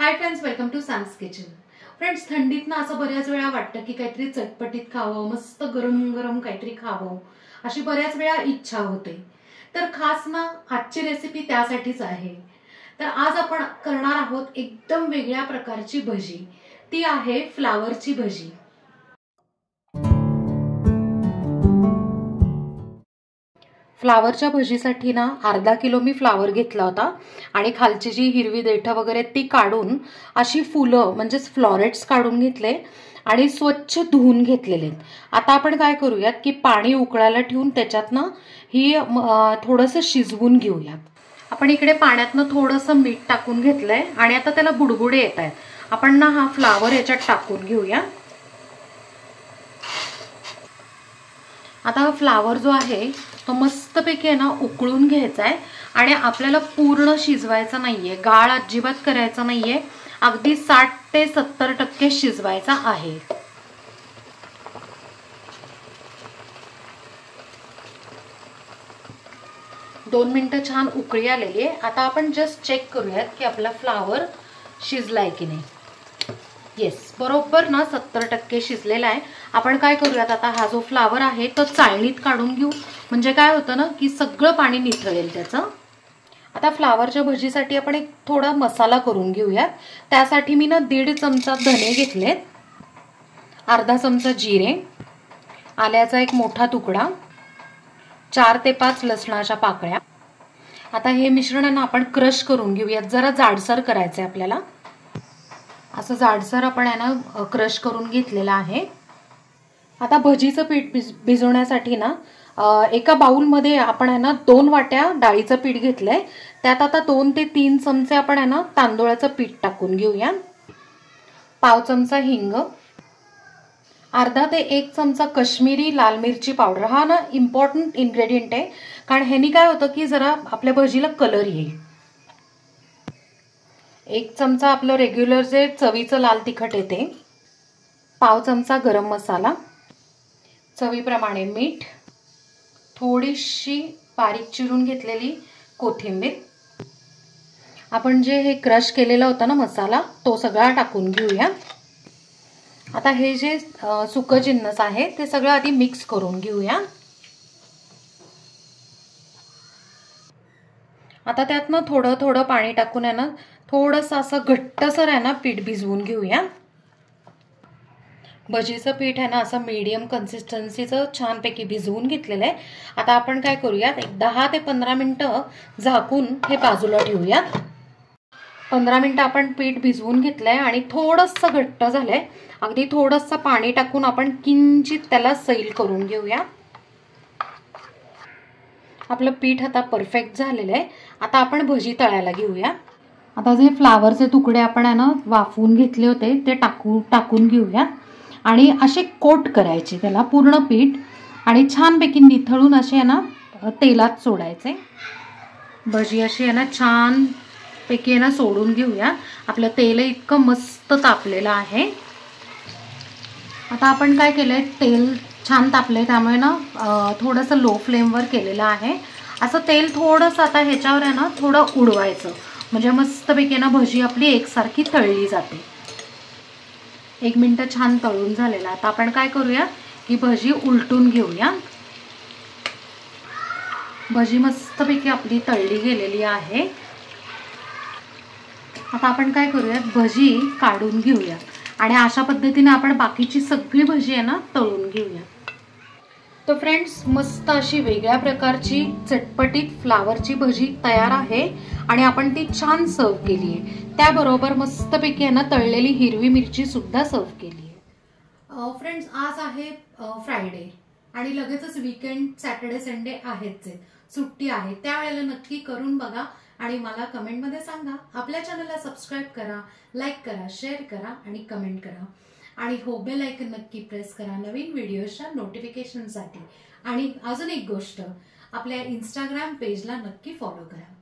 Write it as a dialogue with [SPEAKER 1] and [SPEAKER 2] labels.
[SPEAKER 1] High friends, welcome to Sam's kitchen. Friends, थंडीत ना असं बऱ्याच वेळा वाटतं की काहीतरी चटपटीत खावं, मस्त गरम गरम काहीतरी खावं, अशी बऱ्याच वेळा इच्छा होते। तर खास ना आजची रेसिपी त्यासाठीच आहे। तर आज आपण करणार आहोत एकदम वेगळ्या प्रकारची भजी। ती आहे फ्लावरची भजी। फ्लावरच्या भजीसाठी ना अर्धा किलो मी फ्लावर घेतला होता आणि खालची जी हिरवी देठं वगैरे ती काढून अशी फुलं म्हणजे फ्लॉरेट्स काढून घेतले आणि स्वच्छ धुवून घेतलेले। आता आपण काय करूयात की पाणी उकळायला ठेवून त्याच्यात ना ही थोडंसं शिजवून घेऊयात। आपण इकडे पाण्यात ना थोडंसं मीठ टाकून घेतलंय आणि आता त्याला बुडबुडे येत आहेत। आपण ना हा फ्लावर याच्यात टाकून घेऊया। आता हा फ्लावर जो आहे तो मस्तपैकी आहे ना उकळून घ्यायचा आहे आणि आपल्याला पूर्ण शिजवायचा नाहीये, गाळ अजिबात करायचा नाहीये, अगदी 60 ते 70% शिजवायचा आहे। दोन मिनिटं छान उकळी आलेली आहे। आता आपण जस्ट चेक करूयात की आपला फ्लावर शिजलाय की नाही। येस, बरोबर ना 70% शिजलेला आहे। आपण काय करूयात, आता हा जो फ्लावर आहे तो चाळणीत काढून घेऊ, म्हणजे काय होतं ना की सगळं पाणी निथळेल त्याचं। आता फ्लावरच्या भजीसाठी आपण एक थोडा मसाला करून घेऊयात। त्यासाठी मी ना 1.5 चमचा धने घेतलेत, अर्धा चमचा जिरे, आल्याचा एक मोठा तुकडा, 4 ते 5 लसणाच्या पाकळ्या। आता हे मिश्रण ना आपण क्रश करून घेऊयात, जरा जाडसर करायचं आहे आपल्याला। असं जाडसर आपण आहे ना क्रश करून घेतलेलं आहे। आता भजीचं पीठ भिजवण्यासाठी ना एका बाउलमध्ये आपण आहे ना 2 वाट्या डाळीचं पीठ घेतलंय। त्यात आता 2 ते 3 चमचे आपण आहे ना तांदूळाचं पीठ टाकून घेऊया, पाव चमचा हिंग, अर्धा ते 1 चमचा काश्मीरी लाल मिरची पावडर। हा ना इम्पॉर्टंट इन्ग्रेडियंट आहे, कारण ह्यानी काय होतं की जरा आपल्या भजीला कलर येईल। 1 चमचा आपलं रेग्युलर जे चवीचं लाल तिखट येते, पाव चमचा गरम मसाला, चवीप्रमाणे मीठ, थोडीशी बारीक चिरून घेतलेली कोथिंबीर। आपण जे हे क्रश केलेला होता ना मसाला तो सगळा टाकून घेऊया। आता हे जे सुकं जिन्नस आहे ते सगळं आधी मिक्स करून घेऊया। आता त्यात ना थोडं थोडं पाणी टाकून आहे ना थोडंसं असं घट्टसर आहे ना पीठ भिजवून घेऊया। भजीचं पीठ आहे ना असं मीडियम कन्सिस्टन्सीचं छानपैकी भिजवून घेतलेलं आहे। आता आपण काय करूयात, एक 10 ते 15 मिनिटं झाकून हे बाजूला ठेवूयात। 15 मिनिटं आपण पीठ भिजवून घेतलंय आणि थोडंसं घट्ट झालंय। अगदी थोडंसं पाणी टाकून आपण किंचित त्याला सैल करून घेऊया। आपलं पीठ आता परफेक्ट झालेलं आहे। आता आपण भजी तळायला घेऊया। आता जे फ्लावरचे तुकडे आपण आहे ना वाफवून घेतले होते ते टाकून घेऊया आणि असे कोट करायचे त्याला पूर्ण पीठ आणि छानपैकी निथळून असे आहे ना तेलात सोडायचे। भजी अशी आहे ना छान पैकी आहे ना सोडून घेऊया। आपलं तेल इतकं मस्त तापलेलं आहे। आता आपण काय केलंय, तेल छान तापलंय त्यामुळे ना थोडंसं लो फ्लेमवर केलेलं आहे। असं तेल थोडंसं आता ह्याच्यावर आहे ना थोडं उडवायचं, म्हणजे मस्तपैकी ना भजी आपली एकसारखी तळली जाते। 1 मिनिट छान तळून झालेला। आता आपण काय करूया की भजी उलटून घेऊया। भजी मस्तपैकी आपली तळली गेलेली आहे। आता आपण काय करूया, भजी काढून घेऊया आणि अशा पद्धतीने आपण बाकीची सगळी भजी आहे ना तळून घेऊया। तर फ्रेंड्स, मस्त अशी वेगळ्या प्रकारची चटपटीत फ्लावरची भजी तयार आहे आणि आपण ती छान सर्व केली आहे। त्याबरोबर मस्तपैकी आहे ना तळलेली हिरवी मिरची सुद्धा सर्व केली आहे। फ्रेंड्स, आज आहे फ्रायडे आणि लगेचच वीकेंड, सॅटर्डे संडे आहेच, सुट्टी आहे। त्यावेळेला नक्की करून बघा आणि मला कमेंटमध्ये सांगा। आपल्या चॅनलला सबस्क्राईब करा, लाईक करा, शेअर करा आणि कमेंट करा आणि हो बेल आयकॉन नक्की प्रेस करा नवीन व्हिडिओच्या नोटिफिकेशनसाठी। आणि अजून एक गोष्ट, आपल्या इंस्टाग्राम पेजला नक्की फॉलो करा।